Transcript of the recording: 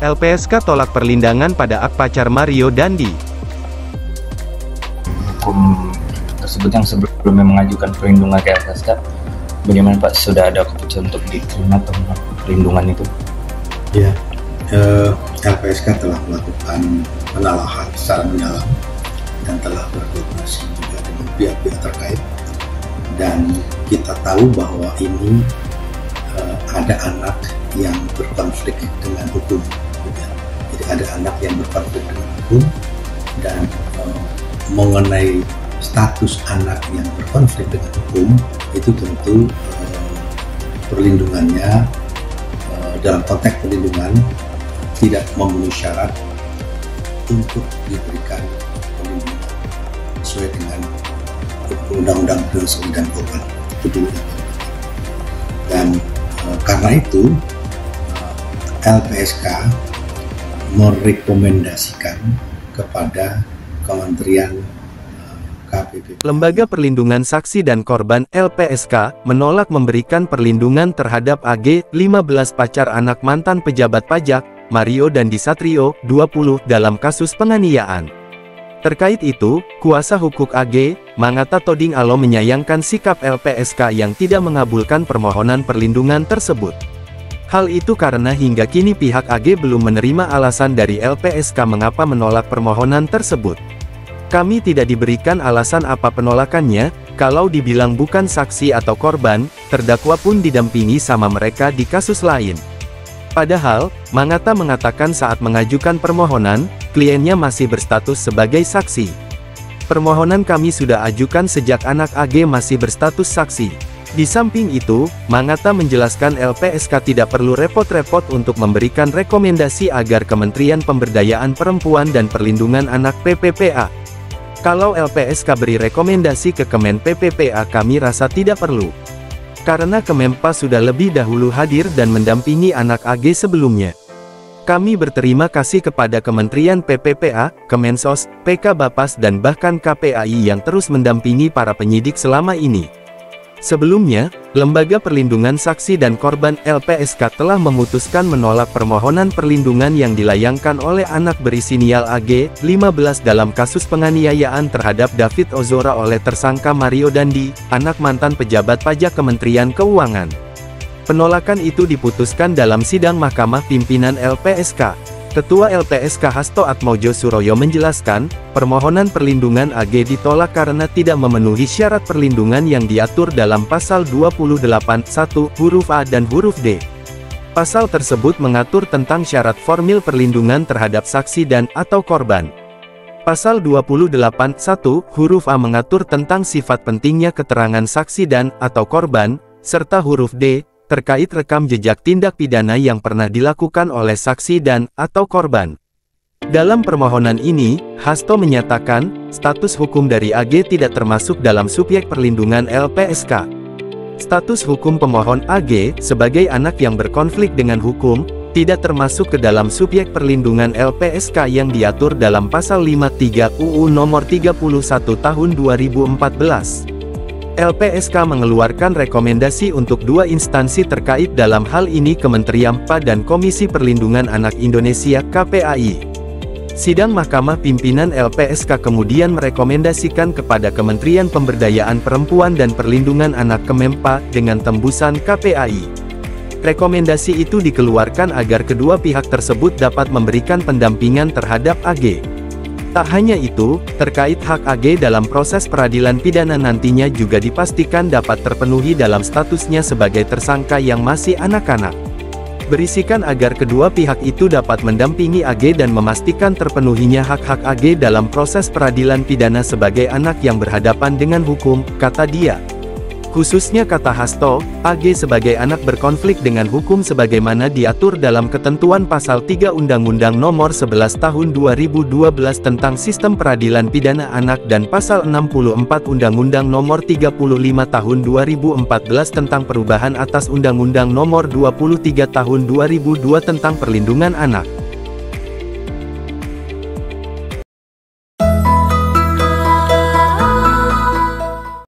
LPSK tolak perlindangan pada ak pacar Mario Dandi. Hukum tersebut yang sebelumnya mengajukan perlindungan ke LPSK, bagaimana Pak? Sudah ada keputusan untuk diterima atau menolak perlindungan itu? Ya, LPSK telah melakukan penelaahan secara mendalam dan telah berkoordinasi juga dengan pihak-pihak terkait, dan kita tahu bahwa ini ada anak yang berkonflik dengan hukum, jadi ada anak yang berkonflik dengan hukum, dan mengenai status anak yang berkonflik dengan hukum itu tentu perlindungannya dalam konteks perlindungan tidak memenuhi syarat untuk diberikan perlindungan sesuai dengan Undang-Undang Perlindungan dan Korban itu dulu. Dan karena itu LPSK merekomendasikan kepada Kementerian KPP. Lembaga Perlindungan Saksi dan Korban LPSK menolak memberikan perlindungan terhadap AG, 15 pacar anak mantan pejabat pajak, Mario Dandi Satrio, 20, dalam kasus penganiayaan. Terkait itu, kuasa hukum AG, Mangata Toding Alo menyayangkan sikap LPSK yang tidak mengabulkan permohonan perlindungan tersebut. Hal itu karena hingga kini pihak AG belum menerima alasan dari LPSK mengapa menolak permohonan tersebut. Kami tidak diberikan alasan apa penolakannya, kalau dibilang bukan saksi atau korban, terdakwa pun didampingi sama mereka di kasus lain. Padahal, Mangata mengatakan saat mengajukan permohonan, kliennya masih berstatus sebagai saksi. Permohonan kami sudah ajukan sejak anak AG masih berstatus saksi. Di samping itu, Mangata menjelaskan LPSK tidak perlu repot-repot untuk memberikan rekomendasi agar Kementerian Pemberdayaan Perempuan dan Perlindungan Anak PPPA. Kalau LPSK beri rekomendasi ke Kemen PPPA kami rasa tidak perlu. Karena Kemenpa sudah lebih dahulu hadir dan mendampingi anak AG sebelumnya. Kami berterima kasih kepada Kementerian PPPA, Kemensos, PK Bapas dan bahkan KPAI yang terus mendampingi para penyidik selama ini. Sebelumnya, Lembaga Perlindungan Saksi dan Korban LPSK telah memutuskan menolak permohonan perlindungan yang dilayangkan oleh anak berinisial AG, 15 dalam kasus penganiayaan terhadap David Ozora oleh tersangka Mario Dandi, anak mantan pejabat pajak Kementerian Keuangan. Penolakan itu diputuskan dalam sidang Mahkamah Pimpinan LPSK. Ketua LPSK Hasto Atmojo Suroyo menjelaskan, permohonan perlindungan AG ditolak karena tidak memenuhi syarat perlindungan yang diatur dalam Pasal 28(1) huruf A dan huruf D. Pasal tersebut mengatur tentang syarat formil perlindungan terhadap saksi dan atau korban. Pasal 28(1) huruf A mengatur tentang sifat pentingnya keterangan saksi dan atau korban, serta huruf D, terkait rekam jejak tindak pidana yang pernah dilakukan oleh saksi dan atau korban. Dalam permohonan ini, Hasto menyatakan, status hukum dari AG tidak termasuk dalam subjek perlindungan LPSK. Status hukum pemohon AG, sebagai anak yang berkonflik dengan hukum, tidak termasuk ke dalam subjek perlindungan LPSK yang diatur dalam Pasal 53 UU Nomor 31 Tahun 2014. LPSK mengeluarkan rekomendasi untuk dua instansi terkait dalam hal ini Kementerian PA dan Komisi Perlindungan Anak Indonesia (KPAI). Sidang Mahkamah Pimpinan LPSK kemudian merekomendasikan kepada Kementerian Pemberdayaan Perempuan dan Perlindungan Anak Kemenpa dengan tembusan KPAI. Rekomendasi itu dikeluarkan agar kedua pihak tersebut dapat memberikan pendampingan terhadap AG. Tak hanya itu, terkait hak AG dalam proses peradilan pidana nantinya juga dipastikan dapat terpenuhi dalam statusnya sebagai tersangka yang masih anak-anak. Berisikan agar kedua pihak itu dapat mendampingi AG dan memastikan terpenuhinya hak-hak AG dalam proses peradilan pidana sebagai anak yang berhadapan dengan hukum, kata dia. Khususnya kata Hasto, AG sebagai anak berkonflik dengan hukum sebagaimana diatur dalam ketentuan Pasal 3 Undang-Undang Nomor 11 Tahun 2012 tentang Sistem Peradilan Pidana Anak dan Pasal 64 Undang-Undang Nomor 35 Tahun 2014 tentang perubahan atas Undang-Undang Nomor 23 Tahun 2002 tentang Perlindungan Anak.